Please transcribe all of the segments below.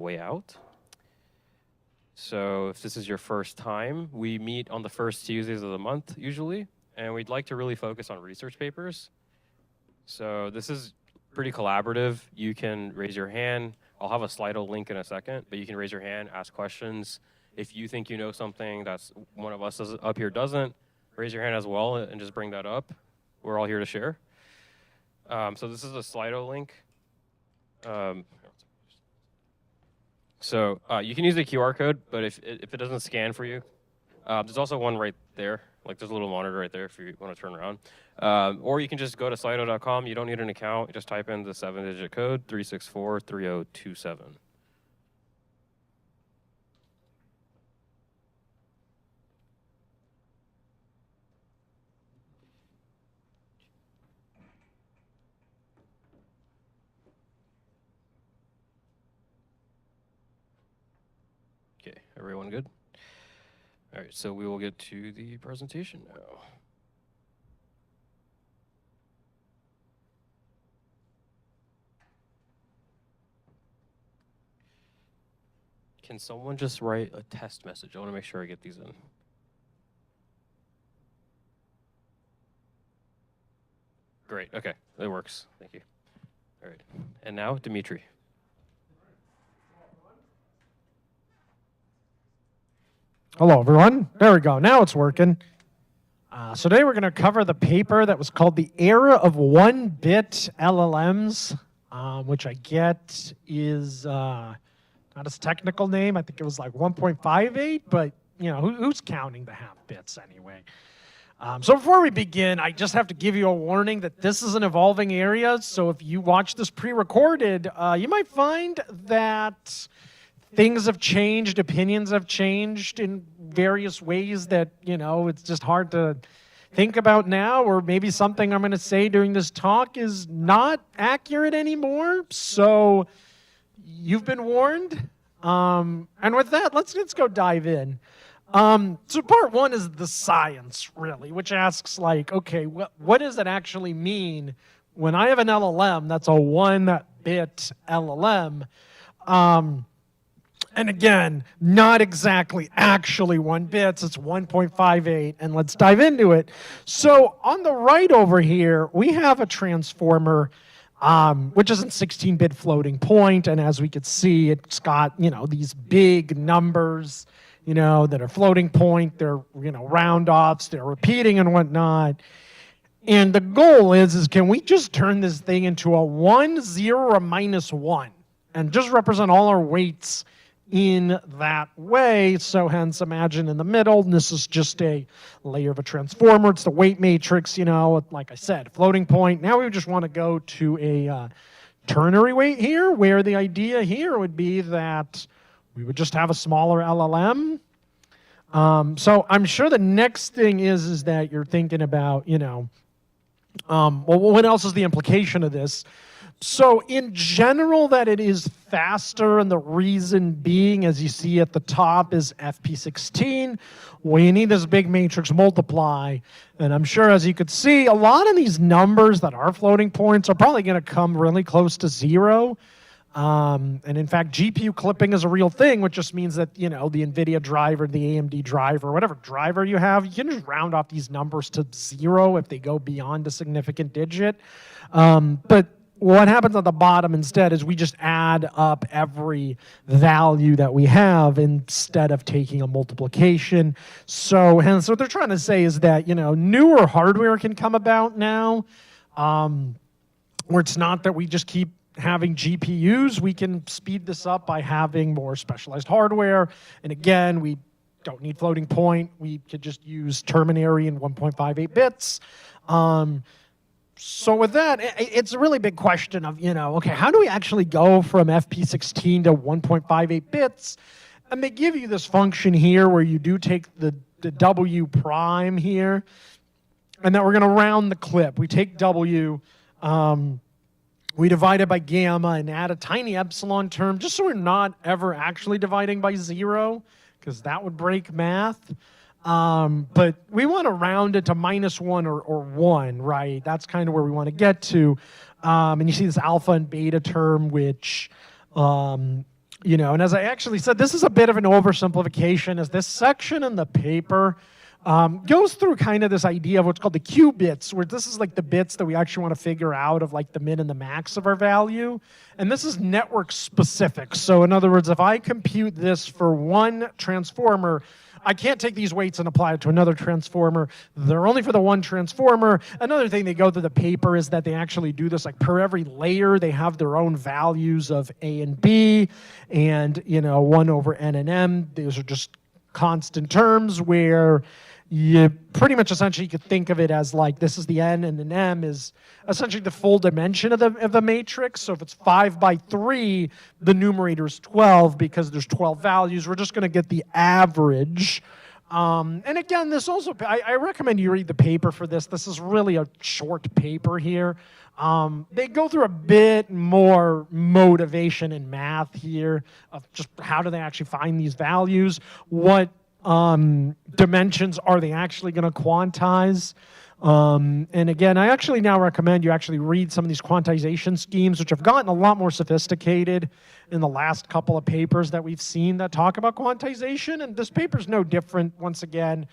way out. So if this is your first time, we meet on the first Tuesdays of the month usually, and we'd like to really focus on research papers. So this is pretty collaborative. You can raise your hand. I'll have a Slido link in a second, but you can raise your hand, ask questions. If you think you know something that's one of us up here doesn't, raise your hand as well and just bring that up. We're all here to share. So this is a Slido link. So you can use the QR code, but if it doesn't scan for you, there's also one right there. Like there's a little monitor right there if you want to turn around. Or you can just go to slido.com. You don't need an account. You just type in the 7-digit code, 3643027. Okay, everyone good? All right, so we will get to the presentation now. Can someone just write a test message? I want to make sure I get these in. Great, okay, that works. Thank you. All right, and now Dimitri. Hello, everyone. There we go. Now it's working. So today we're going to cover the paper that was called The Era of 1-Bit LLMs, which I get is not its technical name. I think it was like 1.58, but you know, who's counting the half bits anyway? So before we begin, I just have to give you a warning that this is an evolving area. So if you watch this pre-recorded, you might find that things have changed, opinions have changed in various ways that, you know, it's just hard to think about now, or maybe something I'm going to say during this talk is not accurate anymore. So you've been warned. And with that, let's go dive in. So part one is the science, really, which asks like, okay, what does it actually mean when I have an LLM that's a 1-bit LLM? And again, not exactly actually 1 bits, it's 1.58, and let's dive into it. So on the right over here, we have a transformer, which is a 16-bit floating point, and as we could see, it's got, you know, these big numbers, you know, that are floating point, they're, you know, round-offs, they're repeating and whatnot. And the goal is can we just turn this thing into a 1, 0, or a -1, and just represent all our weights in that way? So hence imagine in the middle, and this is just a layer of a transformer. It's the weight matrix, you know, like I said, floating point. Now we just want to go to a ternary weight here, where the idea here would be that we would just have a smaller LLM. So I'm sure the next thing is that you're thinking about, you know, well, what else is the implication of this? So in general, that it is faster, and the reason being, as you see at the top, is FP16. Well, you need this big matrix multiply, and I'm sure, as you could see, a lot of these numbers that are floating points are probably going to come really close to 0. And in fact, GPU clipping is a real thing, which just means that, you know, the NVIDIA driver, the AMD driver, whatever driver you have, you can just round off these numbers to 0 if they go beyond a significant digit. But what happens at the bottom instead is we just add up every value that we have instead of taking a multiplication. So hence what they're trying to say is that, you know, newer hardware can come about now, where it's not that we just keep having GPUs. We can speed this up by having more specialized hardware. And again, we don't need floating point. We could just use ternary and 1.58 bits. So with that, it's a really big question of, you know, okay, how do we actually go from FP16 to 1.58 bits? And they give you this function here where you do take the W prime here, and then we're going to round the clip. We take W, we divide it by gamma and add a tiny epsilon term, just so we're not ever actually dividing by 0, because that would break math. But we want to round it to -1 or 1, right? That's kind of where we want to get to. And you see this alpha and beta term, which And as I actually said, this is a bit of an oversimplification, as this section in the paper goes through kind of this idea of what's called the Q bits, where this is like the bits that we actually want to figure out of like the min and the max of our value. And this is network specific. So in other words, if I compute this for one transformer, I can't take these weights and apply it to another transformer. They're only for the one transformer. Another thing they go through the paper is that they actually do this like per every layer. They have their own values of A and B, and 1 over N and M. These are just constant terms where you pretty much essentially could think of it as like this is the N and an M is essentially the full dimension of the matrix. So if it's 5 by 3, the numerator is 12 because there's 12 values. We're just going to get the average. And again, this also, I recommend you read the paper for this. This is really a short paper here. They go through a bit more motivation and math here of just how do they actually find these values, what dimensions are they actually going to quantize. And again, I actually now recommend you actually read some of these quantization schemes, which have gotten a lot more sophisticated in the last couple of papers that we've seen that talk about quantization. And this paper's no different. Once again,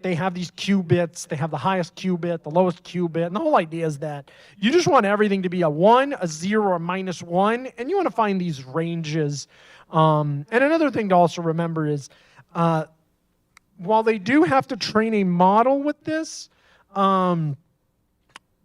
they have these qubits. They have the highest qubit, the lowest qubit. And the whole idea is that you just want everything to be a 1, a 0, or a -1. And you want to find these ranges. And another thing to also remember is while they do have to train a model with this,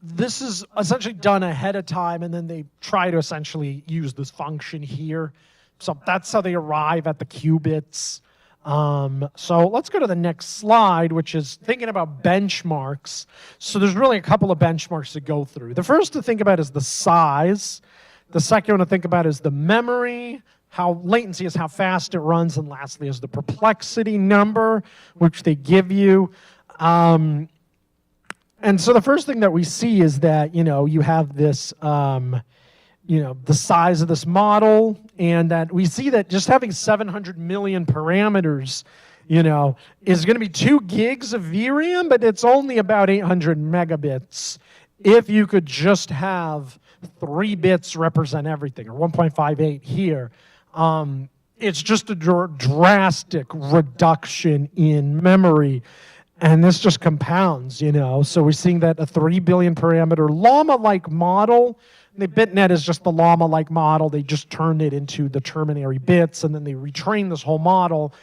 this is essentially done ahead of time, and then they try to essentially use this function here. So that's how they arrive at the qubits. So let's go to the next slide, which is thinking about benchmarks. So there's really a couple of benchmarks to go through. The first to think about is the size. The second one to think about is the memory. How latency is how fast it runs, and lastly is the perplexity number, which they give you. And so the first thing that we see is that, you have this, the size of this model, and that we see that just having 700 million parameters, is going to be 2 gigs of VRAM, but it's only about 800 megabits if you could just have 3 bits represent everything, or 1.58 here. It's just a drastic reduction in memory. And this just compounds, So we're seeing that a 3 billion parameter llama-like model, the BitNet is just the llama-like model. They just turned it into the ternary bits, and then they retrained this whole model.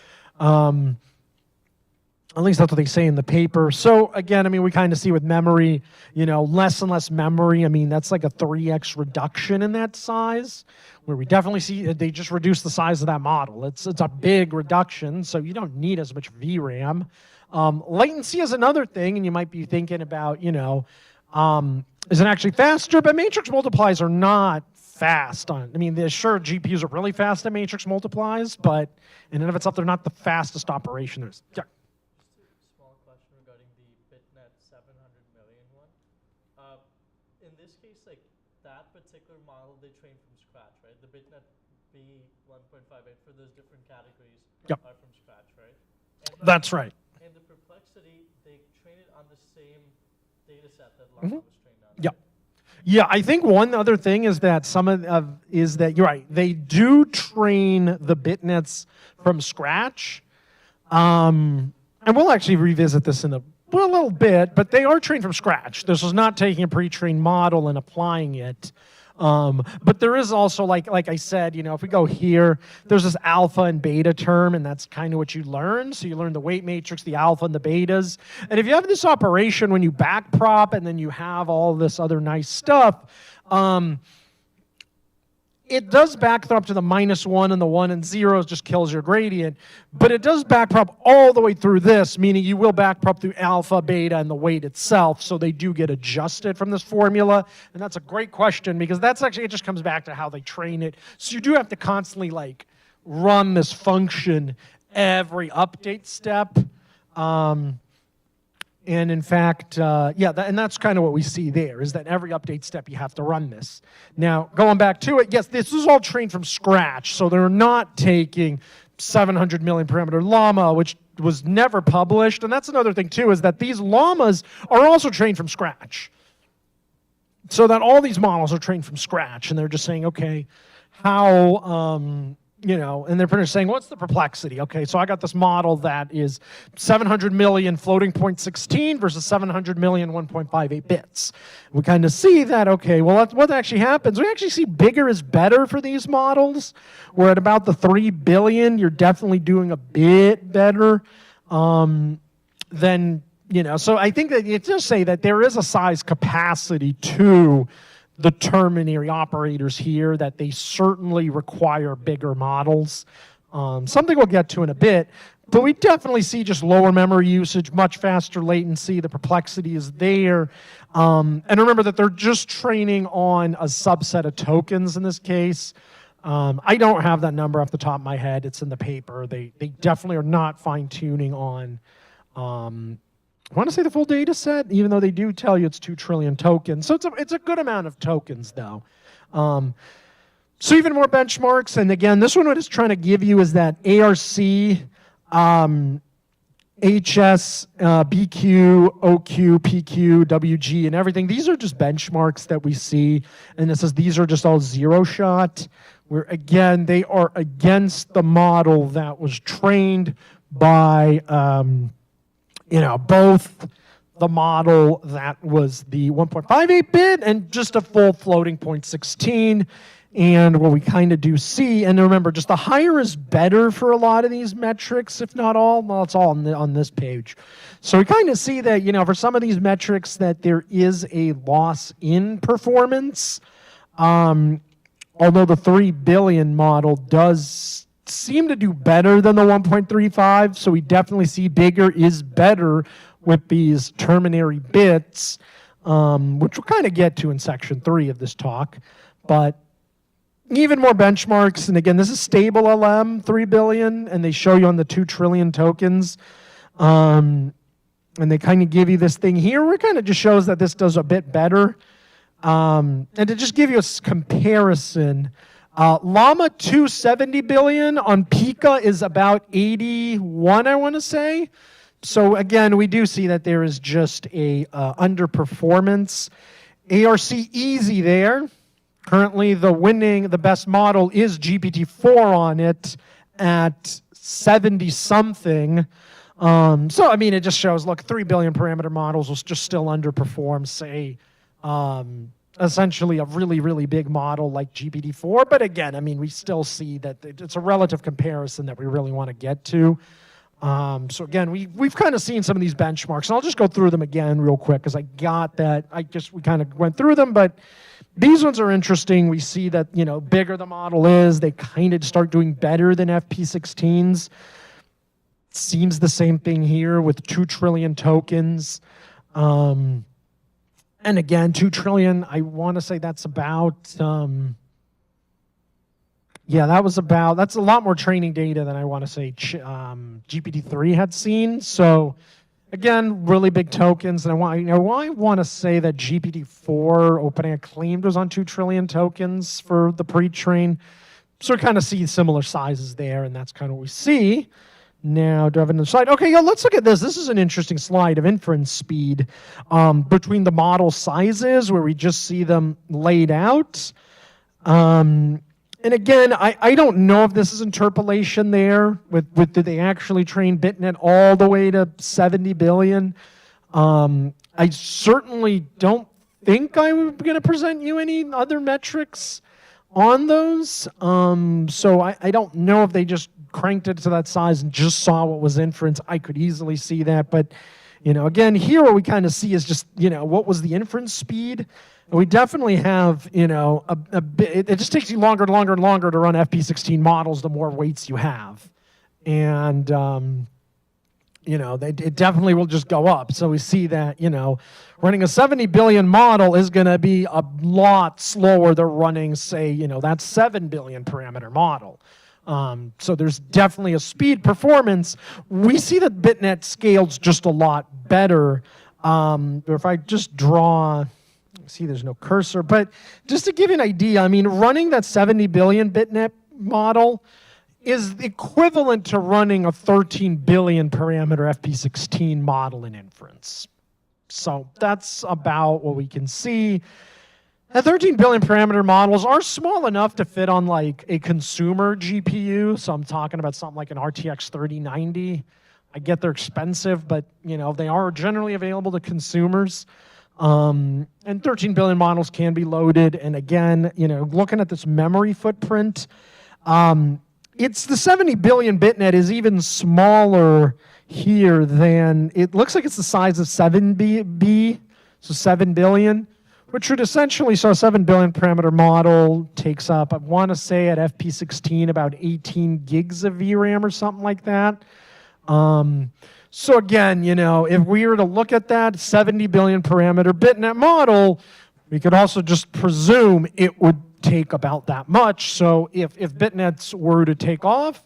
At least that's what they say in the paper. So again, we kind of see with memory, less and less memory. That's like a 3x reduction in that size, where we definitely see they just reduce the size of that model. It's a big reduction, so you don't need as much VRAM. Latency is another thing, and you might be thinking about, is it actually faster? But matrix multiplies are not fast on. Sure, GPUs are really fast at matrix multiplies, but in and of itself, they're not the fastest operation. There's, yeah. BitNet 700 million one. In this case, like that particular model, they train from scratch, right? The BitNet B 1.58 for those different categories are from scratch, right? That's right. And the perplexity, they train it on the same data set that Llama was trained on. Yeah. Yeah, I think one other thing is that you're right. They do train the BitNets from scratch. And we'll actually revisit this in a little bit, but they are trained from scratch. This is not taking a pre-trained model and applying it. But there is also, like I said, if we go here, there's this alpha and beta term, and that's kind of what you learn. So you learn the weight matrix, the alpha and the betas. And if you have this operation when you backprop and then you have all this other nice stuff, it does backprop to the -1, and the 1 and 0 just kills your gradient. But it does backprop all the way through this, meaning you will backprop through alpha, beta, and the weight itself. So they do get adjusted from this formula. And that's a great question, because that's actually, it just comes back to how they train it. So you do have to constantly run this function every update step. And in fact, and that's kind of what we see there, is that every update step you have to run this. Now, going back to it, yes, this is all trained from scratch, so they're not taking 700 million parameter llama, which was never published. And that's another thing, too, is that these llamas are also trained from scratch. So that all these models are trained from scratch, and they're just saying, okay, how and they're pretty much saying, what's the perplexity? Okay, so I got this model that is 700 million floating point 16 versus 700 million 1.58 bits. We kind of see that, okay, well, what actually happens, we actually see bigger is better for these models. We're at about the 3 billion. You're definitely doing a bit better than, so I think that it does say that there is a size capacity to the ternary operators here, that they certainly require bigger models. Something we'll get to in a bit, but we definitely see just lower memory usage, much faster latency, the perplexity is there. And remember that they're just training on a subset of tokens in this case. I don't have that number off the top of my head, it's in the paper. They definitely are not fine-tuning on I want to say the full data set, even though they do tell you it's 2 trillion tokens. So it's a good amount of tokens, though. So even more benchmarks. And again, this one what it's trying to give you is that ARC, HS, BQ, OQ, PQ, WG, and everything. These are just benchmarks that we see. And it says these are just all zero shot, where, again, they are against the model that was trained by both the model that was the 1.58 bit and just a full floating point 16. And what we kind of do see, and remember, just the higher is better for a lot of these metrics, if not all. Well, it's all on this page. So we kind of see that, for some of these metrics that there is a loss in performance. Although the 3 billion model does seem to do better than the 1.35, so we definitely see bigger is better with these ternary bits, which we'll kind of get to in section 3 of this talk. But even more benchmarks, and again, this is stable LM, 3 billion, and they show you on the 2 trillion tokens. And they kind of give you this thing here where it kind of just shows that this does a bit better. And to just give you a comparison, Llama 270 billion on Pika is about 81, I want to say. So again, we do see that there is just a underperformance. ARC easy there. Currently, the best model is GPT-4 on it at 70 something. So I mean, it just shows, look, 3 billion parameter models will just still underperform, say, essentially a really, really big model like GPT-4. But again, I mean, we still see that it's a relative comparison that we really want to get to. So again, we've kind of seen some of these benchmarks, and I'll just go through them again real quick because I got that. We kind of went through them, but these ones are interesting. We see that, bigger the model is, they kind of start doing better than FP16s. Seems the same thing here with 2 trillion tokens. And again, 2 trillion, I want to say that's about, that's a lot more training data than I want to say GPT-3 had seen. So again, really big tokens. And I want to say that GPT-4 OpenAI claimed was on 2 trillion tokens for the pre-train. So we kind of see similar sizes there, and that's kind of what we see. Now, do I have another slide? Okay, let's look at this. This is an interesting slide of inference speed between the model sizes, where we just see them laid out. And again, I don't know if this is interpolation there. Did they actually train BitNet all the way to 70 billion? I certainly don't think I'm going to present you any other metrics on those. So I don't know if they just cranked it to that size and just saw what was inference. I could easily see that. But, again, here what we kind of see is just, what was the inference speed? And we definitely have, a bit, it just takes you longer and longer and longer to run FP16 models the more weights you have. And, it definitely will just go up. So we see that, running a 70 billion model is going to be a lot slower than running, say, that 7 billion parameter model. So there's definitely a speed performance. We see that BitNet scales just a lot better. If I just draw, see there's no cursor, but just to give you an idea, I mean, running that 70 billion BitNet model is equivalent to running a 13 billion parameter FP16 model in inference. So that's about what we can see. The 13 billion parameter models are small enough to fit on like a consumer GPU. So I'm talking about something like an RTX 3090. I get they're expensive, but they are generally available to consumers. And 13 billion models can be loaded. And again, looking at this memory footprint, it's the 70 billion BitNet is even smaller here than, it looks like it's the size of 7B, so 7 billion, which would essentially, so a 7 billion parameter model takes up, I want to say at FP16, about 18 gigs of VRAM or something like that. So again, if we were to look at that 70 billion parameter BitNet model, we could also just presume it would take about that much. So if BitNets were to take off,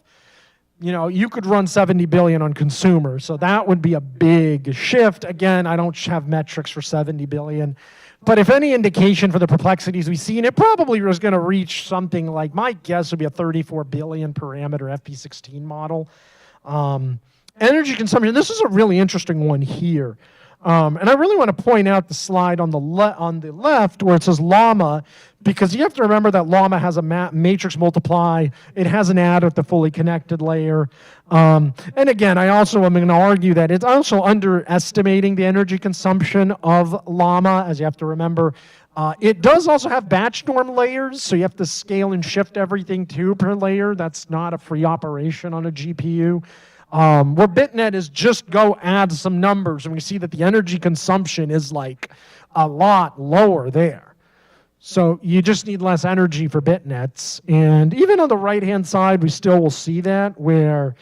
you could run 70 billion on consumer. So that would be a big shift. Again, I don't have metrics for 70 billion. But if any indication for the perplexities we've seen, it probably was going to reach something like, my guess would be a 34 billion parameter FP16 model. Energy consumption, this is a really interesting one here. And I really want to point out the slide on the left where it says llama, because you have to remember that llama has a matrix multiply. It has an add at the fully connected layer. And again, I also am going to argue that it's also underestimating the energy consumption of llama, as you have to remember. It does also have batch norm layers, so you have to scale and shift everything too per layer. That's not a free operation on a GPU. Where BitNet is just go add some numbers, and we see that the energy consumption is like a lot lower there. So you just need less energy for BitNets. And even on the right-hand side, we still will see that where,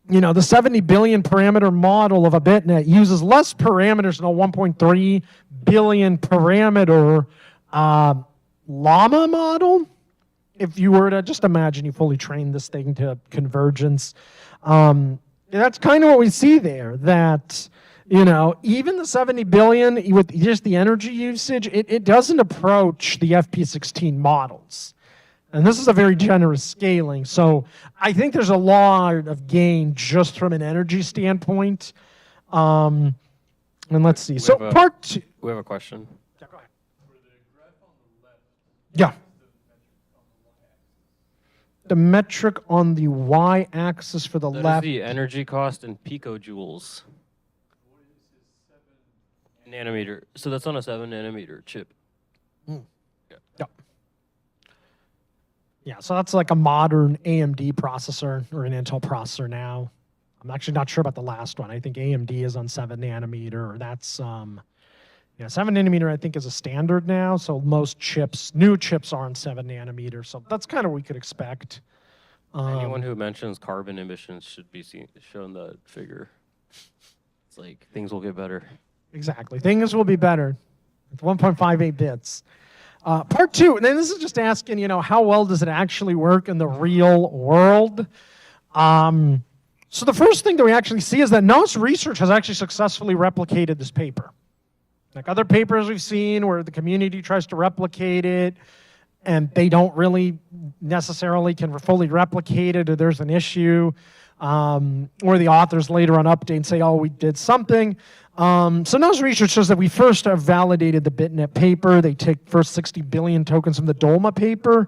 the 70 billion parameter model of a BitNet uses less parameters than a 1.3 billion parameter llama model. If you were to just imagine you fully train this thing to convergence, that's kind of what we see there, that, even the 70 billion with just the energy usage, it doesn't approach the FP16 models. And this is a very generous scaling. So I think there's a lot of gain just from an energy standpoint. And let's see. So part two. We have a question. Yeah, go ahead. For the graph on the left, Yeah. the metric on the y-axis. The metric on the y-axis for the That left. is the energy cost in picojoules. What is his 7 Nanometer. So that's on a 7 nanometer chip. Yeah, so that's like a modern AMD processor or an Intel processor now. I'm actually not sure about the last one. I think AMD is on 7 nanometer, or that's 7 nanometer I think is a standard now. So most chips, new chips are on 7 nanometer. So that's kind of what we could expect. Anyone who mentions carbon emissions should be shown the figure. It's like things will get better. Exactly. Things will be better with 1.58 bits. Part two, and then this is just asking, how well does it actually work in the real world? So the first thing that we actually see is that NOS Research has actually successfully replicated this paper. Like other papers we've seen where the community tries to replicate it, and they don't really necessarily can fully replicate it, or there's an issue, or the authors later on update and say, oh, we did something. So NOS Research says that we first have validated the BitNet paper. They take first 60 billion tokens from the Dolma paper.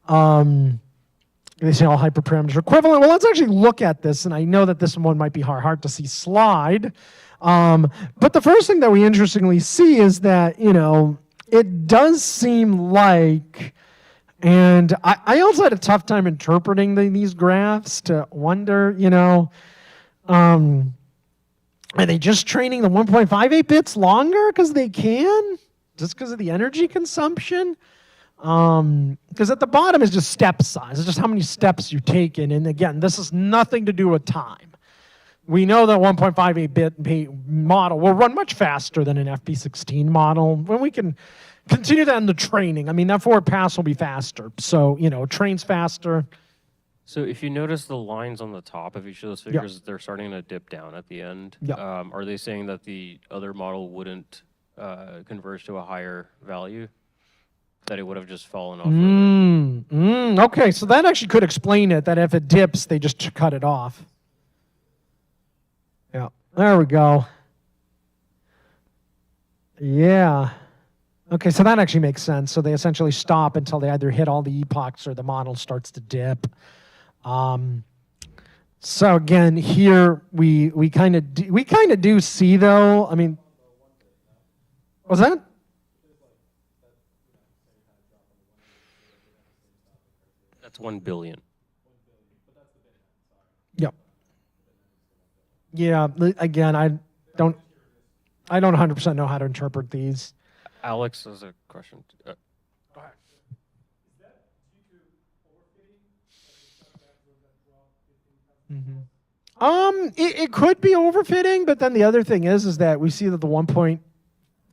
They say all hyperparameters are equivalent. Well, let's actually look at this, and I know that this one might be hard to see slide. But the first thing that we interestingly see is that, it does seem like, and I also had a tough time interpreting these graphs to wonder, are they just training the 1.58 bits longer because they can? Just because of the energy consumption? Because at the bottom is just step size. It's just how many steps you've taken. And again, this has nothing to do with time. We know that 1.58 bit model will run much faster than an FP16 model. When we can continue that in the training, I mean, that forward pass will be faster. So, trains faster. So if you notice the lines on the top of each of those figures, they're starting to dip down at the end. Are they saying that the other model wouldn't converge to a higher value? That it would have just fallen off? Okay, so that actually could explain it, that if it dips, they just cut it off. Yeah, there we go. Yeah. Okay, so that actually makes sense. So they essentially stop until they either hit all the epochs or the model starts to dip. So again, here we kind of do see though. I mean, was that? That's 1 billion. Yep. Yeah. Again, I don't 100% know how to interpret these. Alex has a question. It could be overfitting, but then the other thing is that we see that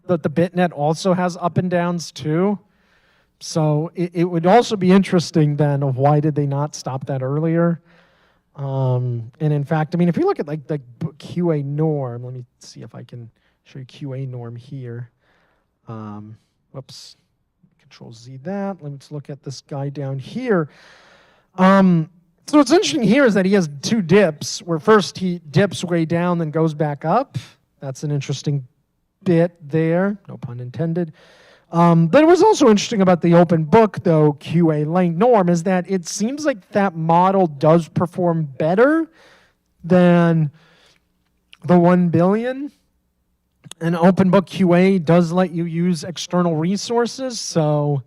that the BitNet also has up and downs too. So it would also be interesting then of why did they not stop that earlier? And in fact, I mean, if you look at like the QA norm, let me see if I can show you QA norm here. Whoops, Control Z that. Let's look at this guy down here. So what's interesting here is that he has two dips, where first he dips way down, then goes back up. That's an interesting bit there, no pun intended. But what's also interesting about the open book, though, QA length norm, is that it seems like that model does perform better than the 1 billion. And open book QA does let you use external resources, so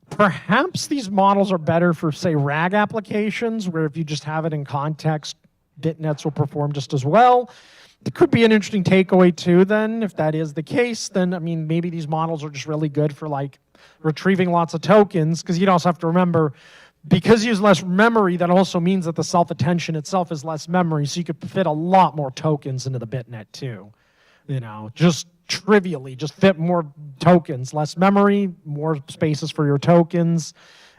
perhaps these models are better for, say, RAG applications, where if you just have it in context, BitNets will perform just as well. It could be an interesting takeaway, too, then, if that is the case. Then, I mean, maybe these models are just really good for, like, retrieving lots of tokens, because you'd also have to remember, because you use less memory, that also means that the self-attention itself is less memory, so you could fit a lot more tokens into the BitNet, too. You know, just trivially, just fit more tokens, less memory, more spaces for your tokens.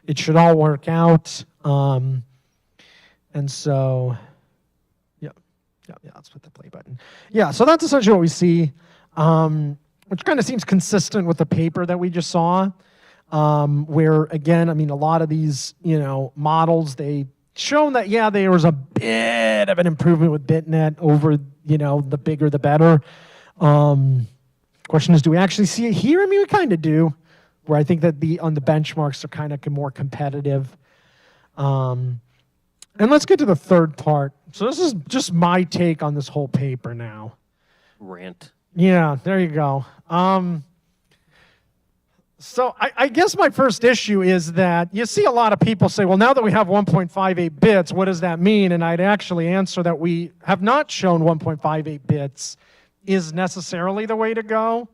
It should all work out. And so, yeah, let's put the play button. Yeah, so that's essentially what we see, which kind of seems consistent with the paper that we just saw, where, again, I mean, a lot of these, models, they shown that, yeah, there was a bit of an improvement with BitNet over, the bigger the better. Question is, do we actually see it here? I mean, we kind of do, where I think that on the benchmarks are kind of more competitive. And let's get to the third part. So this is just my take on this whole paper now. Rant. Yeah, there you go. So I guess my first issue is that you see a lot of people say, well, now that we have 1.58 bits, what does that mean? And I'd actually answer that we have not shown 1.58 bits is necessarily the way to go.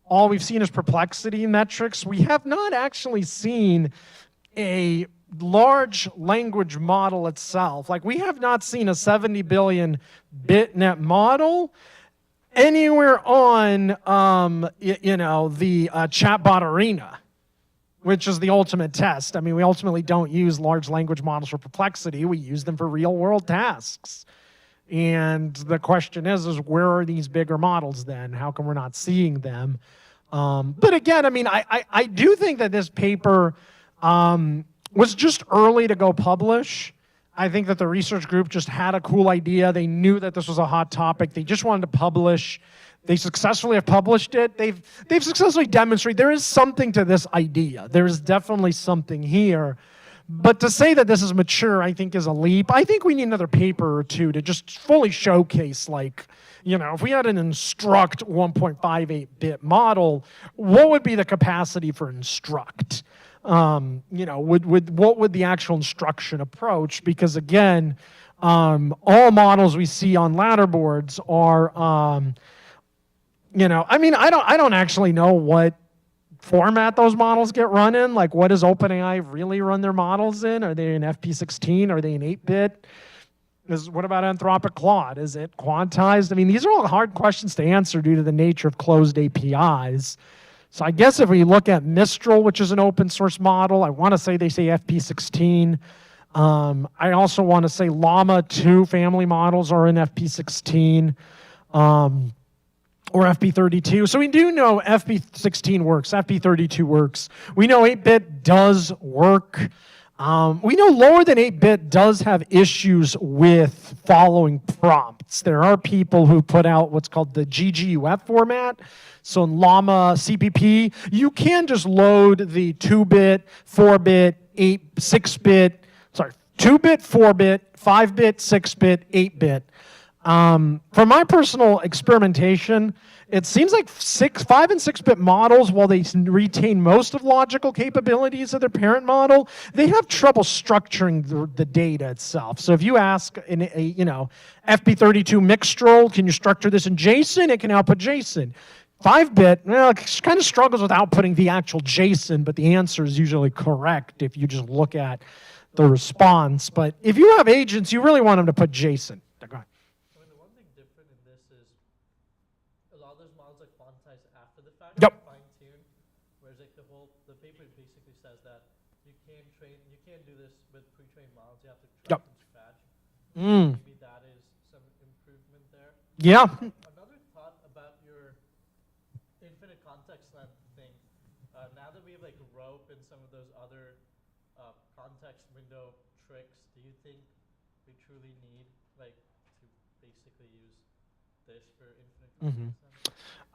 All we've seen is perplexity metrics. We have not actually seen a large language model itself. Like, we have not seen a 70 billion BitNet model anywhere on, the chatbot arena, which is the ultimate test. I mean, we ultimately don't use large language models for perplexity. We use them for real-world tasks. And the question is where are these bigger models then? How come we're not seeing them? But again, I mean, I do think that this paper was just early to go publish. I think that the research group just had a cool idea. They knew that this was a hot topic. They just wanted to publish. They successfully have published it. They've successfully demonstrated there is something to this idea. There is definitely something here. But to say that this is mature, I think, is a leap. I think we need another paper or two to just fully showcase, like, if we had an instruct 1.58-bit model, what would be the capacity for instruct? What would the actual instruction approach? Because again, all models we see on ladder boards are, I mean, I don't actually know what format those models get run in. Like, what does OpenAI really run their models in? Are they in FP16? Are they in 8-bit? What about Anthropic Claude? Is it quantized? I mean, these are all hard questions to answer due to the nature of closed APIs. So I guess if we look at Mistral, which is an open source model, I want to say they say FP16. I also want to say Llama 2 family models are in FP16. Or FP32. So we do know FP16 works, FP32 works. We know 8-bit does work. We know lower than 8-bit does have issues with following prompts. There are people who put out what's called the GGUF format. So in Llama CPP, you can just load the 2-bit, 4-bit, 6-bit, 2-bit, 4-bit, 5-bit, 6-bit, 8-bit. From my personal experimentation, it seems like 5 and 6-bit models, while they retain most of logical capabilities of their parent model, they have trouble structuring the data itself. So if you ask FP32 Mixtral, can you structure this in JSON? It can output JSON. 5-bit, it kind of struggles with outputting the actual JSON, but the answer is usually correct if you just look at the response. But if you have agents, you really want them to put JSON. Go ahead. I mean, the one thing different in this is a lot of those models are quantized after the fact, Yep. fine-tuned, whereas like the paper basically says that you can't do this with pre-trained models. You have to train from scratch. Maybe that is some improvement there. Yeah. Another thought about your infinite context length thing. Now that we have like rope and some of those other context window tricks, do you think we truly need like to basically use this for infinite context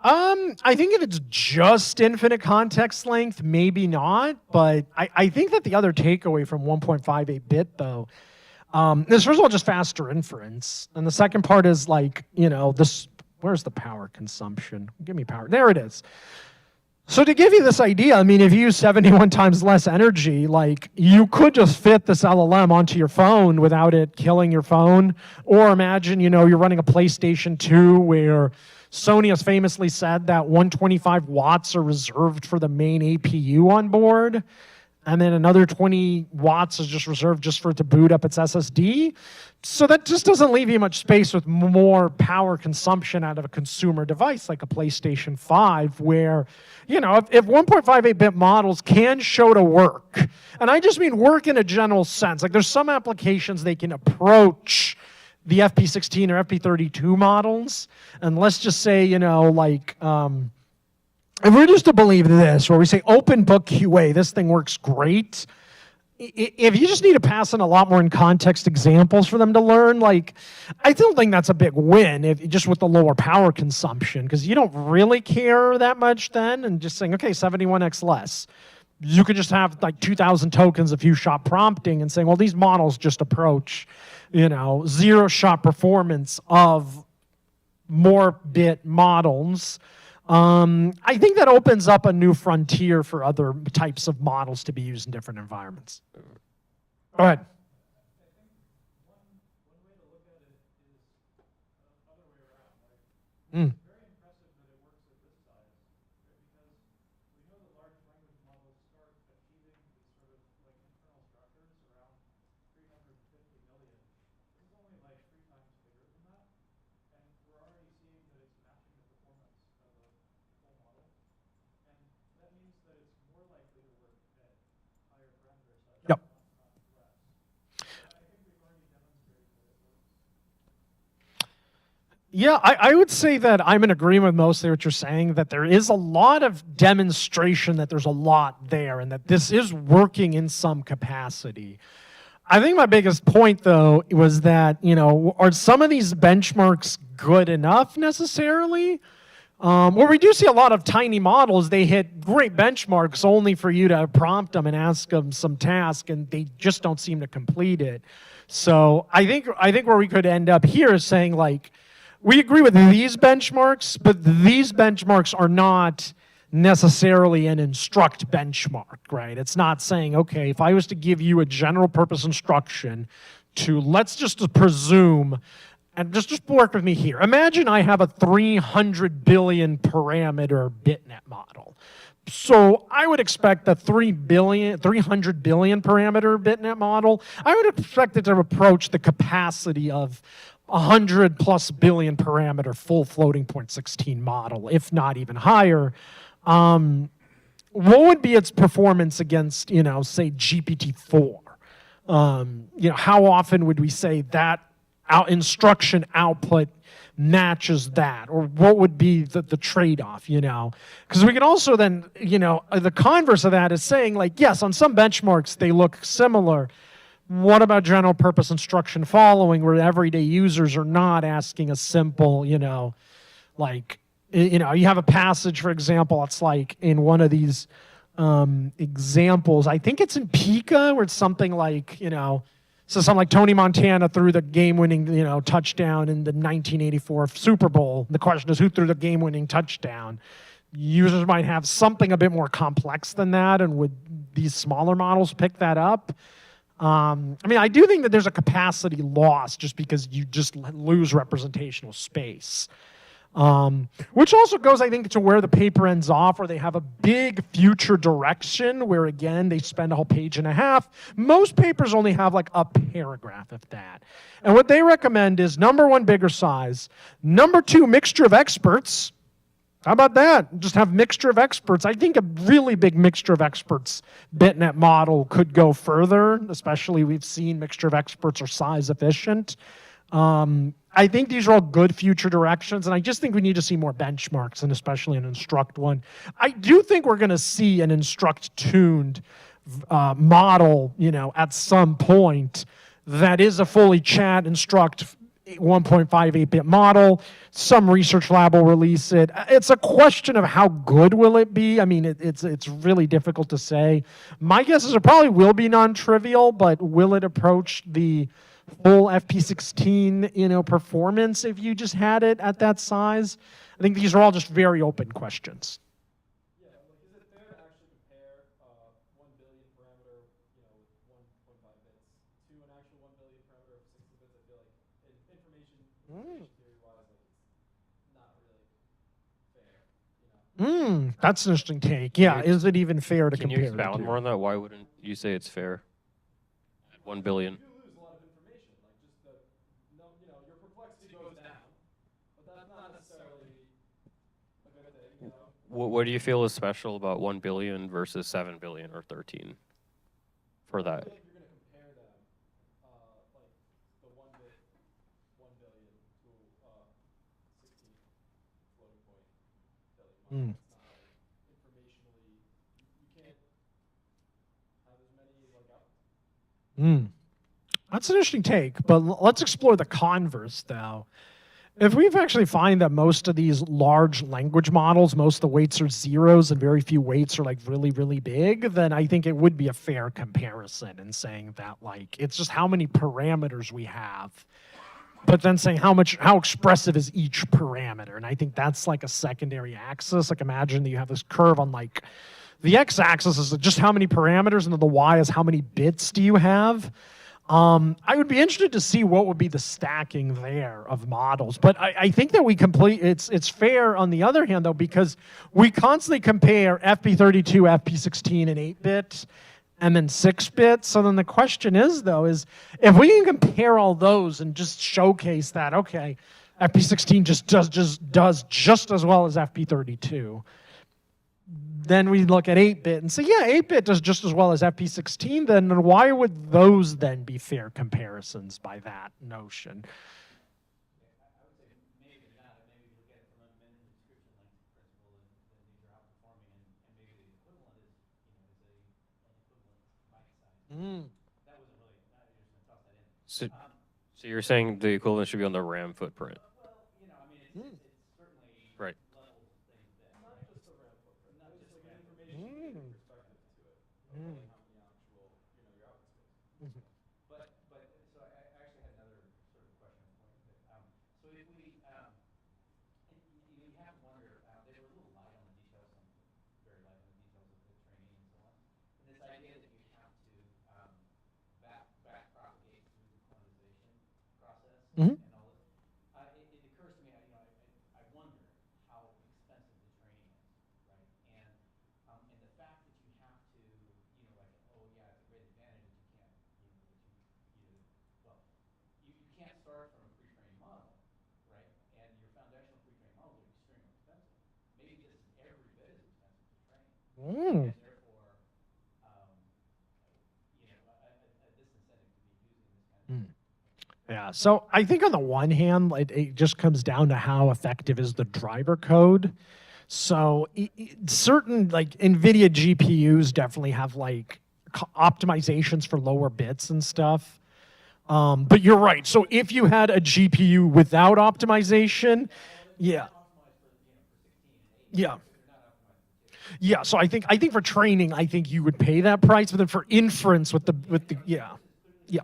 length? I think if it's just infinite context length, maybe not. But I think that the other takeaway from 1.58-bit, though, is first of all just faster inference, and the second part is like this. Where's the power consumption? Give me power. There it is. So to give you this idea, I mean, if you use 71 times less energy, like you could just fit this LLM onto your phone without it killing your phone. Or imagine, you're running a PlayStation 2 where Sony has famously said that 125 watts are reserved for the main APU on board. And then another 20 watts is just reserved just for it to boot up its SSD. So that just doesn't leave you much space with more power consumption out of a consumer device like a PlayStation 5, where, if 1.58-bit models can show to work, and I just mean work in a general sense, like there's some applications they can approach the FP16 or FP32 models, and let's just say, if we're just to believe this, where we say open book QA, this thing works great. If you just need to pass in a lot more in context examples for them to learn, I don't think that's a big win, just with the lower power consumption, because you don't really care that much then, and just saying, okay, 71x less. You could just have 2,000 tokens, a few shot prompting, and saying, well, these models just approach, 0-shot performance of more bit models. I think that opens up a new frontier for other types of models to be used in different environments. Go ahead. Mm. Yep. Yeah, I would say that I'm in agreement with mostly what you're saying, that there is a lot of demonstration that there's a lot there and that this is working in some capacity. I think my biggest point, though, was that, are some of these benchmarks good enough necessarily? Where we do see a lot of tiny models, they hit great benchmarks only for you to prompt them and ask them some task, and they just don't seem to complete it. So I think where we could end up here is saying, we agree with these benchmarks, but these benchmarks are not necessarily an instruct benchmark, right? It's not saying, okay, if I was to give you a general purpose instruction to, let's just presume, and just work with me here. Imagine I have a 300 billion parameter BitNet model. So I would expect the 300 billion parameter BitNet model, I would expect it to approach the capacity of 100 plus billion parameter full floating point 16 model, if not even higher. What would be its performance against, say GPT-4? How often would we say that instruction output matches that, or what would be the trade-off, because we can also then, the converse of that is saying, like, yes, on some benchmarks they look similar. What about general purpose instruction following, where everyday users are not asking a simple, like, you have a passage, for example, it's like in one of these examples, I think it's in Pika, where it's something like, so something like Tony Montana threw the game-winning, touchdown in the 1984 Super Bowl. The question is, who threw the game-winning touchdown? Users might have something a bit more complex than that, and would these smaller models pick that up? I do think that there's a capacity loss just because you just lose representational space. Which also goes, I think, to where the paper ends off, where they have a big future direction, where, again, they spend a whole page and a half. Most papers only have, like, a paragraph of that. And what they recommend is, number one, bigger size. Number two, mixture of experts. How about that? Just have mixture of experts. I think a really big mixture of experts BitNet model could go further, especially we've seen mixture of experts are size efficient. I think these are all good future directions, and I just think we need to see more benchmarks, and especially an instruct one. I do think we're going to see an instruct-tuned model, at some point that is a fully chat instruct 1.58-bit model. Some research lab will release it. It's a question of how good will it be. It's really difficult to say. My guess is it probably will be non-trivial, but will it approach the full FP16, performance if you just had it at that size? I think these are all just very open questions. Yeah, like is it fair to actually compare 1 billion parameter, with 1.5 bits to an actual 1 billion parameter of 60 bits? I feel like information theory wise, like it's not really fair, That's an interesting take. Yeah, is it even fair to Can compare you expound the two? more on that? Why wouldn't you say it's fair? At 1 billion. You do lose a lot of information, like just your perplexity goes down, but that's not necessarily a good thing, What do you feel is special about 1 billion versus 7 billion or 13 for I that? feel like if you're gonna compare them, like the 1 bit 1 billion to 16 floating point billion, it's not like informationally you can't have as many like outputs. That's an interesting take, but let's explore the converse, though. If we've actually find that most of these large language models, most of the weights are zeros and very few weights are like really, really big, then I think it would be a fair comparison in saying that, like, it's just how many parameters we have, but then saying how expressive is each parameter. And I think that's like a secondary axis. Like, imagine that you have this curve on, like, the x-axis is just how many parameters, and then the y is how many bits do you have. I would be interested to see what would be the stacking there of models. But I think that it's fair on the other hand, though, because we constantly compare FP32, FP16, and 8-bit, and then 6-bit. So then the question is, though, is if we can compare all those and just showcase that, okay, FP16 just does just as well as FP32, then we look at 8-bit and say, yeah, 8-bit does just as well as FP16, then why would those then be fair comparisons by that notion? I would say maybe not. Maybe look at it from a minimum description length principle, and these are outperforming, and maybe the equivalent is, an equivalent byte size. That wasn't really. You're just gonna toss that in. So you're saying the equivalent should be on the RAM footprint? Well, it's certainly Right. levels things that Not just the RAM footprint, not there's just like RAM an information perspective to it, of like how many actual, your output space. But so I actually had another sort of question for you. So if we, you have to wonder, they were a little light on the details, very light on the details of the training and so on. And this idea that you have to back propagate through the quantization process and all this, it occurs to me, I wonder how expensive the training is, right? And the fact that you have to, like, oh yeah, it's a great advantage that you can't, well, you can't start from a pre-trained model, right? And your foundational pre-trained models are extremely expensive. Maybe this is every bit as expensive to train, and therefore, a disincentive to be using this kind of Yeah, so I think on the one hand, it just comes down to how effective is the driver code. So certain like NVIDIA GPUs definitely have like optimizations for lower bits and stuff. But you're right. So if you had a GPU without optimization, yeah, yeah. Yeah, so I think for training, I think you would pay that price, but then for inference with the yeah. Yeah.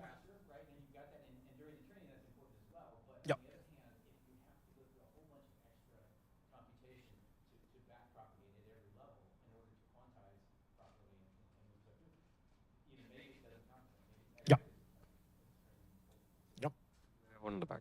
Yeah. Yeah. Yep. One in the back.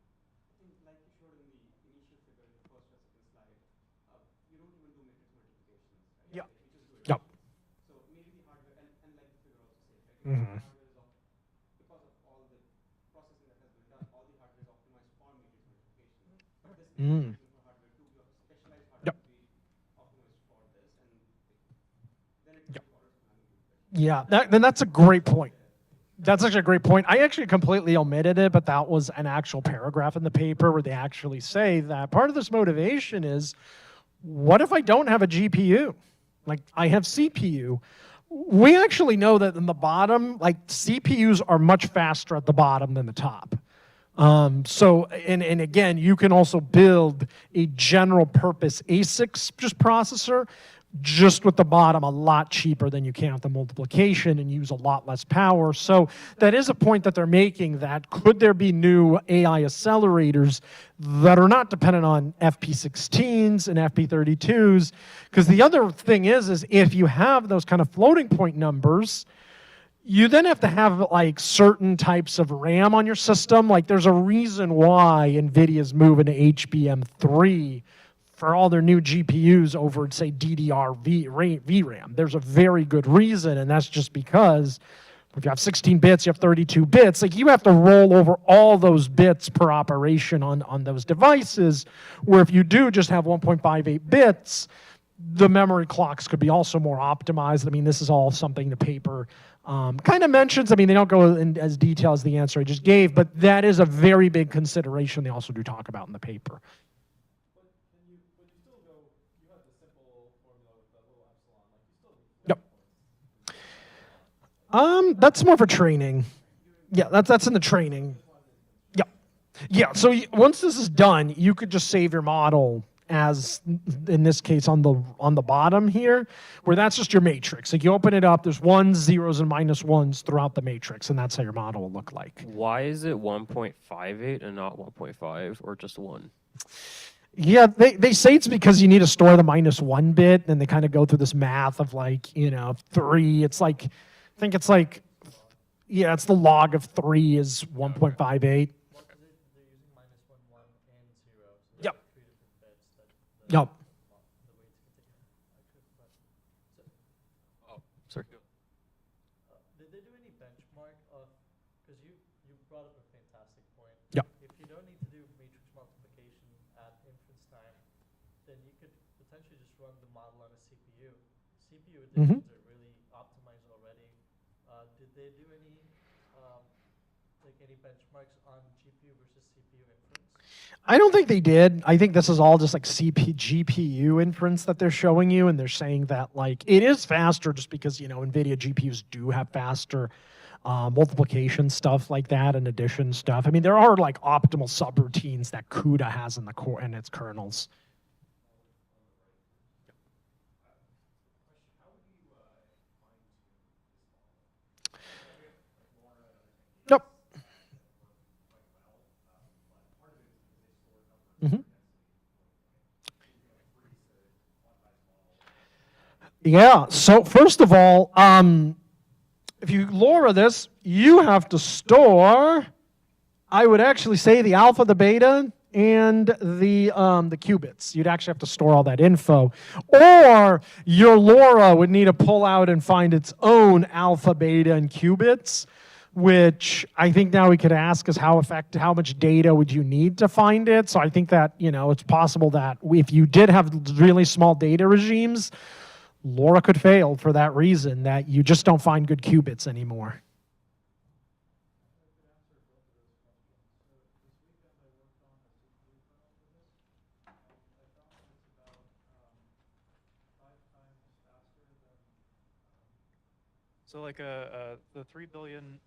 I think like you showed in the initial figure in the first or second slide, you don't even do matrix multiplications, right? Yeah. Which is good. Yep. So maybe the hardware, and like the figure also says, right? Mhm. The hardware is because of all the processing that has been done, all the hardware is optimized for matrix multiplication. But this is Mm. a different hardware too. You have specialized hardware Yep. to be optimized for this, and then it Yep. really follows the magnitude. Yeah, then that's a great point. That's actually a great point. I actually completely omitted it, but that was an actual paragraph in the paper where they actually say that part of this motivation is, what if I don't have a GPU? Like I have CPU. We actually know that in the bottom, like CPUs are much faster at the bottom than the top. And again, you can also build a general purpose ASICs just processor just with the bottom a lot cheaper than you can with the multiplication and use a lot less power. So that is a point that they're making, that could there be new AI accelerators that are not dependent on FP16s and FP32s? Because the other thing is if you have those kind of floating point numbers, you then have to have like certain types of RAM on your system. Like there's a reason why NVIDIA's moving to HBM3 for all their new GPUs over, say, DDR VRAM. There's a very good reason, and that's just because if you have 16 bits, you have 32 bits. Like you have to roll over all those bits per operation on those devices, where if you do just have 1.58 bits, the memory clocks could be also more optimized. I mean, this is all something the paper kind of mentions. I mean, they don't go in as detail as the answer I just gave, but that is a very big consideration they also do talk about in the paper. But you still go, you have the simple formula with the little epsilon, like you still need floating points. That's more for training. Yeah, that's in the training. Yeah, yeah. So once this is done, you could just save your model as, in this case, on the bottom here, where that's just your matrix. Like you open it up, there's ones, zeros, and minus ones throughout the matrix, and that's how your model will look like. Why is it 1.58 and not 1.5 or just 1? Yeah, they say it's because you need to store the minus 1 bit, and they kind of go through this math of like, 3. It's like, I think it's like, yeah, it's the log of 3 is 1.58. They're using -1, 1, and 0. So Yep. 3 different bits that Yep. the weights can take. Oh, sorry. Did they do any benchmark of, because you brought up a fantastic point. Yep. If you don't need to do matrix multiplication at inference time, then you could potentially just run the model on a CPU. CPU Mhm. additions are really optimized already. Did they do any any benchmarks on GPU versus CPU inference? I don't think they did. I think this is all just like GPU inference that they're showing you, and they're saying that like it is faster just because NVIDIA GPUs do have faster multiplication stuff like that and addition stuff. I mean, there are like optimal subroutines that CUDA has in the core in its kernels. Yep. Mhm. Yeah. So first of all, if you LoRa this, you have to store, I would actually say, the alpha, the beta and the qubits. You'd actually have to store all that info. Or your LoRa would need to pull out and find its own alpha, beta, and qubits, which I think now we could ask is how much data would you need to find it? So I think that, it's possible that if you did have really small data regimes, LoRa could fail for that reason, that you just don't find good qubits anymore. So like the 3 billion.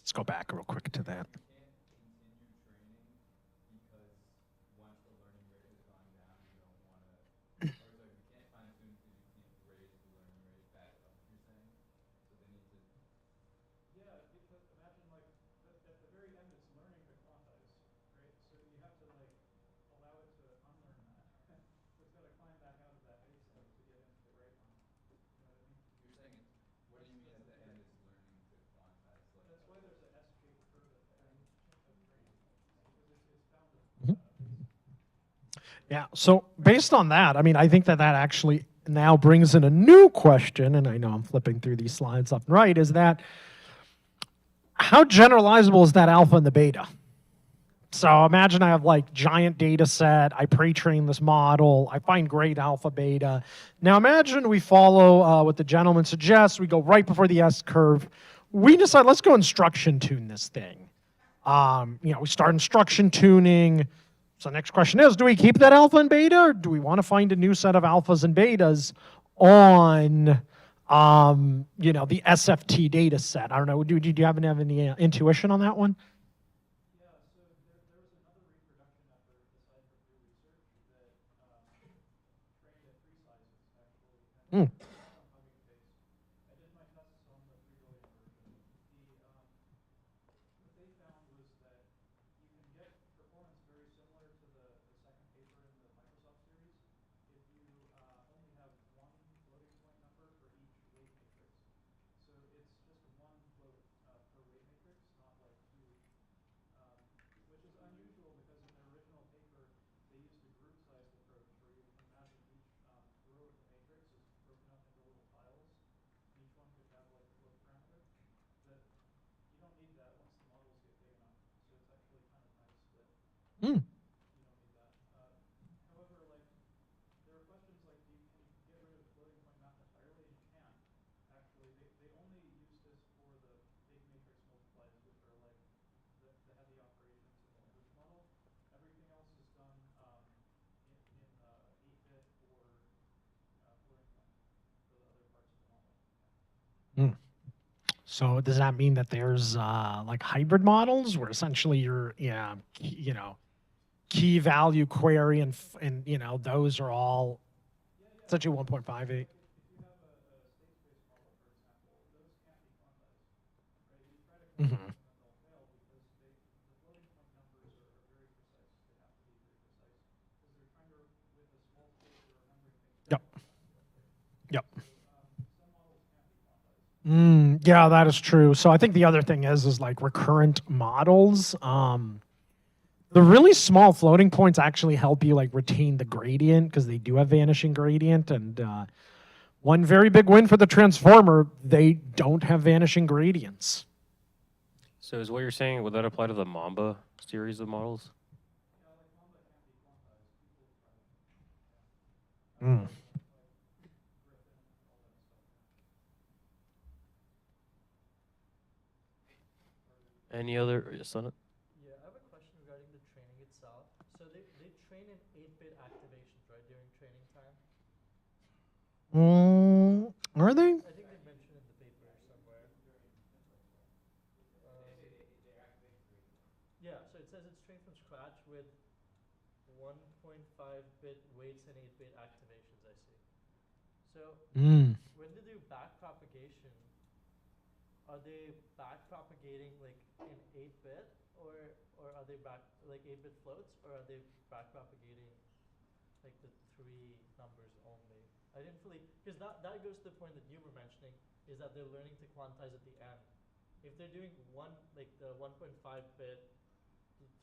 Let's go back real quick to that. You can't continue training because once the learning rate has gone down, you don't want to, or sorry, you can't fine tune because you can't raise the learning rate back up, you're saying? So they need to. Yeah, because imagine like at the very end it's learning to quantize, right? So you have to like allow it to unlearn that. So it's got to climb back out of that async to get into the right one. You know what I mean? You're saying it's, what do you mean at the end it's learning to quantize? Like, that's why there's an S-shaped curve at the end of training, because it's bound to basic. Yeah, so based on that, I mean, I think that actually now brings in a new question, and I know I'm flipping through these slides up and right, is that how generalizable is that alpha and the beta? So imagine I have like giant data set, I pre-train this model, I find great alpha beta. Now imagine we follow what the gentleman suggests, we go right before the S-curve, we decide let's go instruction tune this thing. We start instruction tuning. So the next question is, do we keep that alpha and beta, or do we want to find a new set of alphas and betas on the SFT data set? I don't know, do you have any intuition on that one? Mm. Mm. Mm. So does that mean that there's like hybrid models where essentially you're, key value query and those are all essentially 1.58? Mm-hmm. Yep. Yep. Yeah, that is true. So I think the other thing is like recurrent models. The really small floating points actually help you like retain the gradient because they do have vanishing gradient. And one very big win for the transformer, they don't have vanishing gradients. So is what you're saying, would that apply to the Mamba series of models? Yeah, like Mamba can't be quantized. People try. Mm. Griffin and all that stuff. Any other, Sana? Yeah, I have a question regarding the training itself. So they train in 8-bit activations, right, during training time? Are they? I think they mentioned in the paper somewhere. Yeah, so it says it's trained from scratch with 1.5-bit weights and 8-bit activations, I see. So when they do back propagation, are they back propagating like in 8-bit or are they back like 8-bit floats or are they back propagating like the three numbers only? I didn't fully because that goes to the point that you were mentioning is that they're learning to quantize at the end. If they're doing one like the 1.5-bit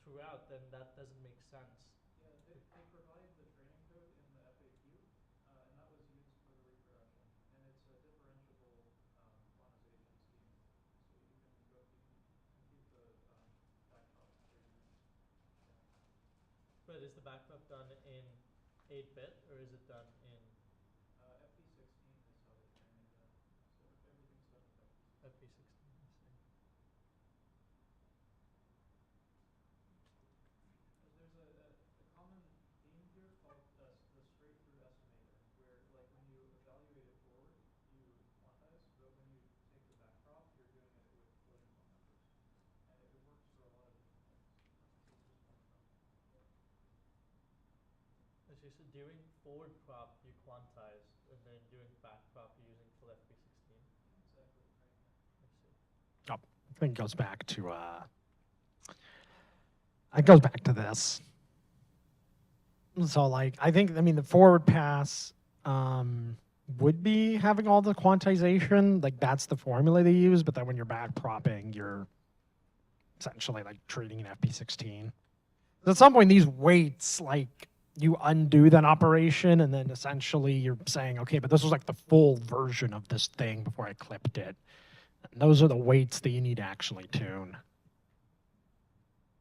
throughout, then that doesn't make sense. Yeah, they provide the training code in the FAQ, and that was used for the reproduction. And it's a differentiable quantization scheme, so you can compute the backprop equation. But is the backprop done in 8-bit or is it done in FP16 is how they train it in, so everything's done with FP16. FP16? I see. There's a common theme here called the straight-through estimator, where like when you evaluate it forward, you quantize, but when you take the backprop, you're doing it with floating point numbers, and it works for a lot of different things. This is one of them. Okay, so during forward prop you quantize, and then during back prop you're using full FP16. Yeah, exactly. Right. I see. I think it goes back to this. So like I mean the forward pass would be having all the quantization, like that's the formula they use, but then when you're back propping, you're essentially like treating an FP16. At some point these weights like you undo that operation and then essentially you're saying, okay, but this was like the full version of this thing before I clipped it. And those are the weights that you need to actually tune.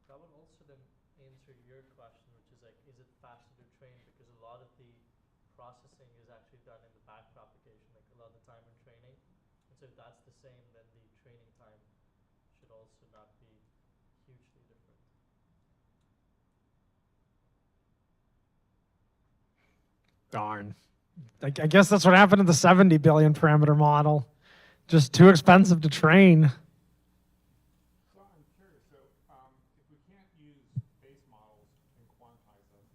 That would also then answer your question, which is like, is it faster to train? Because a lot of the processing is actually done in the back propagation, like a lot of the time in training. And so if that's the same, then the training time should also not be hugely different. Darn. I guess that's what happened to the 70 billion parameter model. Just too expensive to train. So I'm curious, so if we can't use base models and quantize them,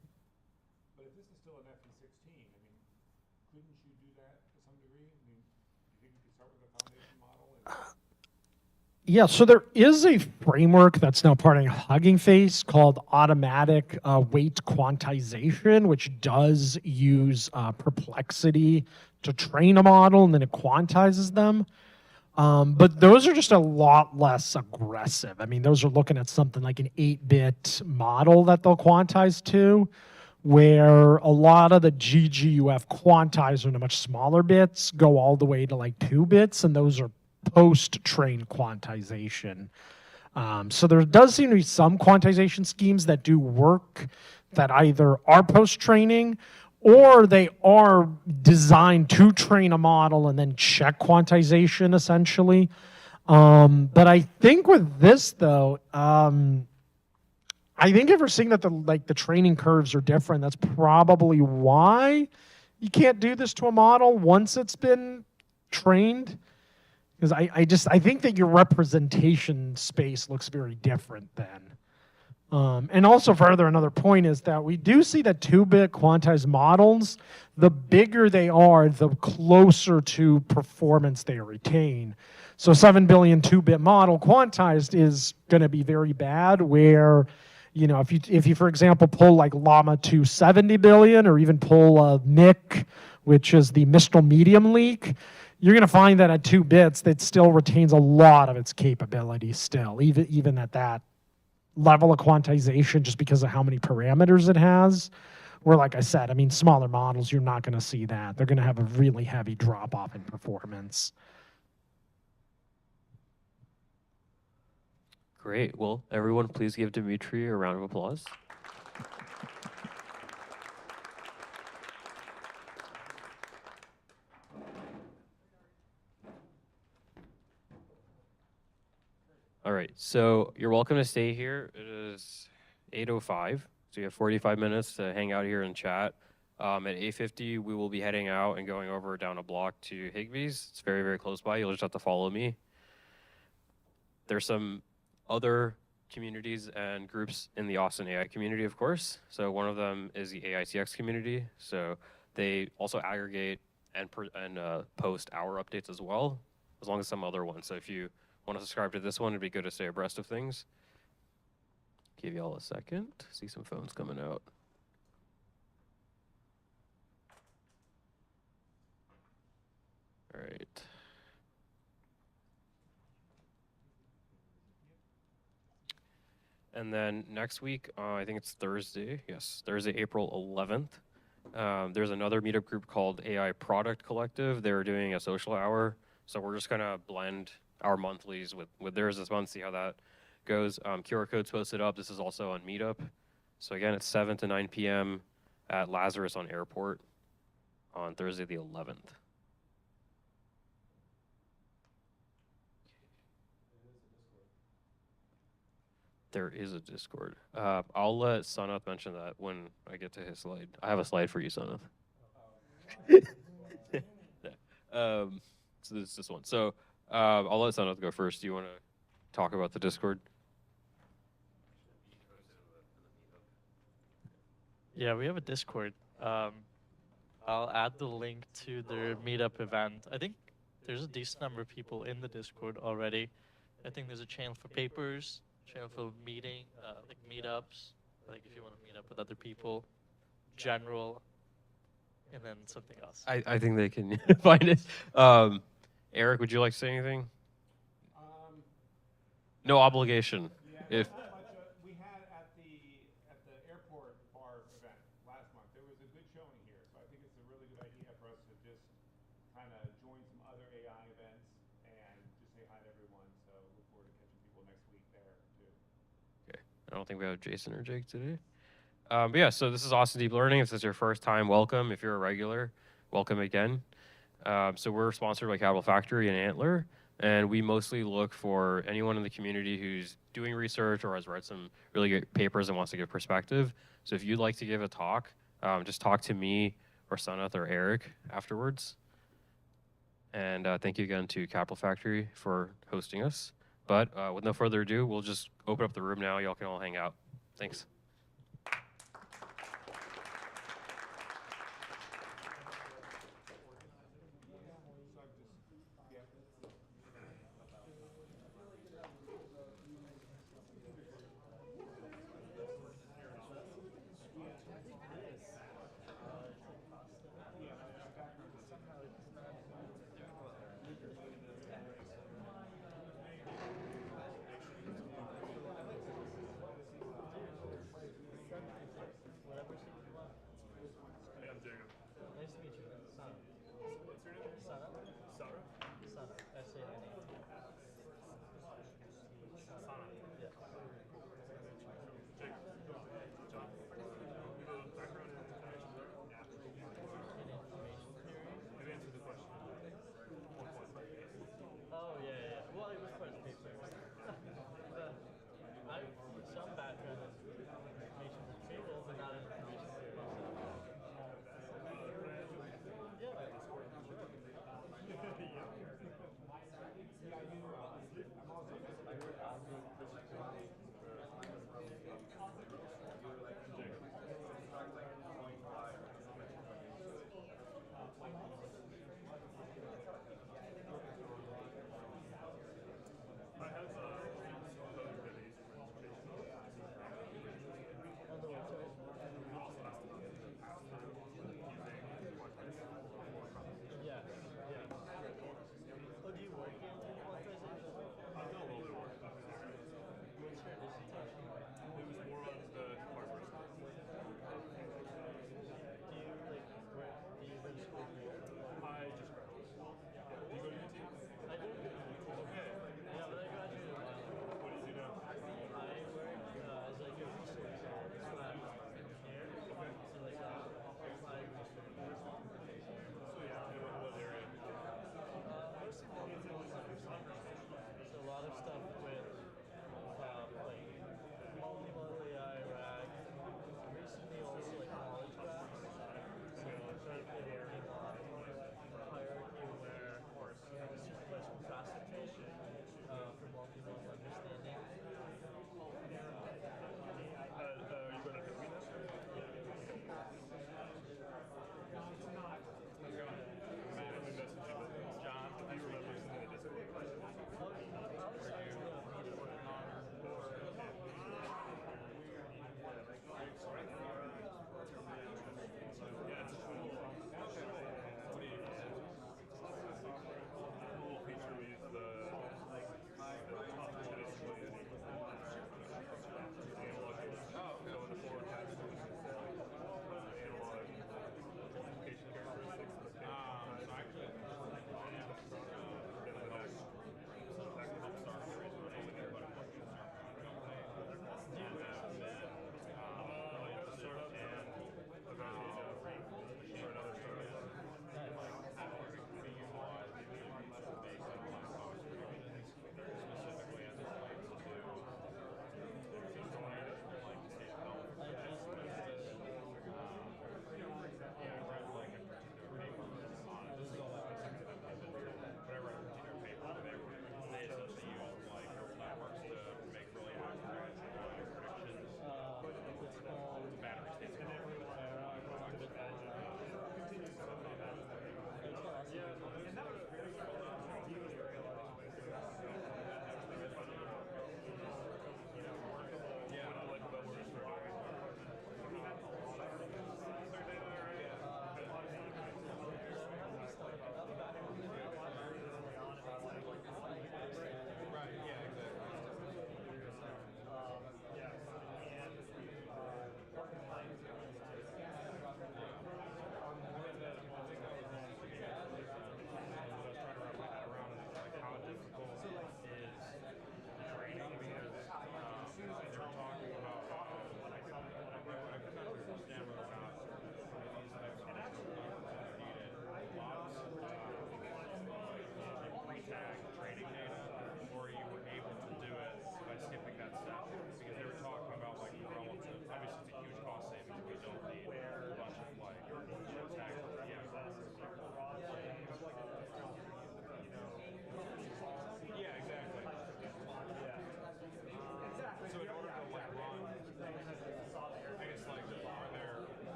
but if this is still an FE16, I mean, couldn't you do that to some degree? I mean, do you think you could start with a foundation model? Yeah, so there is a framework that's now part of Hugging Face called automatic weight quantization, which does use perplexity to train a model and then it quantizes them. But those are just a lot less aggressive. I mean, those are looking at something like an 8-bit model that they'll quantize to, where a lot of the GGUF quantizer into much smaller bits go all the way to like 2 bits, and those are post-train quantization. So there does seem to be some quantization schemes that do work that either are post-training or they are designed to train a model and then check quantization essentially. But I think with this though, I think if we're seeing that the training curves are different, that's probably why you can't do this to a model once it's been trained. Because I think that your representation space looks very different then. And also further, another point is that we do see that 2-bit quantized models, the bigger they are, the closer to performance they retain. So 7 billion 2-bit model quantized is going to be very bad where, you know, if you, for example, pull like Llama 2 70 billion or even pull MIC, which is the Mistral medium leak, you're going to find that at 2 bits, that still retains a lot of its capabilities still, even at that level of quantization, just because of how many parameters it has. Where, like I said, I mean, smaller models, you're not going to see that. They're going to have a really heavy drop off in performance. Great. Well, everyone, please give Dimitri a round of applause. All right, so you're welcome to stay here. It is 8:05, so you have 45 minutes to hang out here and chat. At 8:50, we will be heading out and going over down a block to Higbee's. It's very, very close by. You'll just have to follow me. There's some other communities and groups in the Austin AI community, of course. So one of them is the AICX community. So they also aggregate and post our updates as well, as long as some other ones. So if you want to subscribe to this one, it'd be good to stay abreast of things. Give y'all a second. See some phones coming out. All right. And then next week, I think it's Thursday. Yes, Thursday, April 11th. There's another meetup group called AI Product Collective. They're doing a social hour. So we're just gonna blend our monthlies with theirs this month, see how that goes. QR code's posted up. This is also on Meetup. So again, it's 7 to 9 p.m. at Lazarus on Airport on Thursday the 11th. There is a Discord. I'll let Sanath mention that when I get to his slide. I have a slide for you, Sanath. Yeah. So this is this one. So I'll let Sanath go first. Do you want to talk about the Discord? Yeah, we have a Discord. I'll add the link to their meetup event. I think there's a decent number of people in the Discord already. I think there's a channel for papers, channel for meeting, like meetups, like if you want to meet up with other people, general, and then something else. I think they can find it. Eric, would you like to say anything? No obligation. Yeah, If not much. We had at the airport bar event last month. There was a good showing here, so I think it's a really good idea for us to just kind of join some other AI events and just say hi to everyone. So look forward to catching people next week there too. okay, I don't think we have Jason or Jake today. But yeah, so this is Austin Deep Learning. If this is your first time, welcome. If you're a regular, welcome again. So we're sponsored by Capital Factory and Antler, and we mostly look for anyone in the community who's doing research or has read some really good papers and wants to give perspective. So if you'd like to give a talk, just talk to me or Sanath or Eric afterwards. And thank you again to Capital Factory for hosting us. But with no further ado, we'll just open up the room now. Y'all can all hang out. Thanks.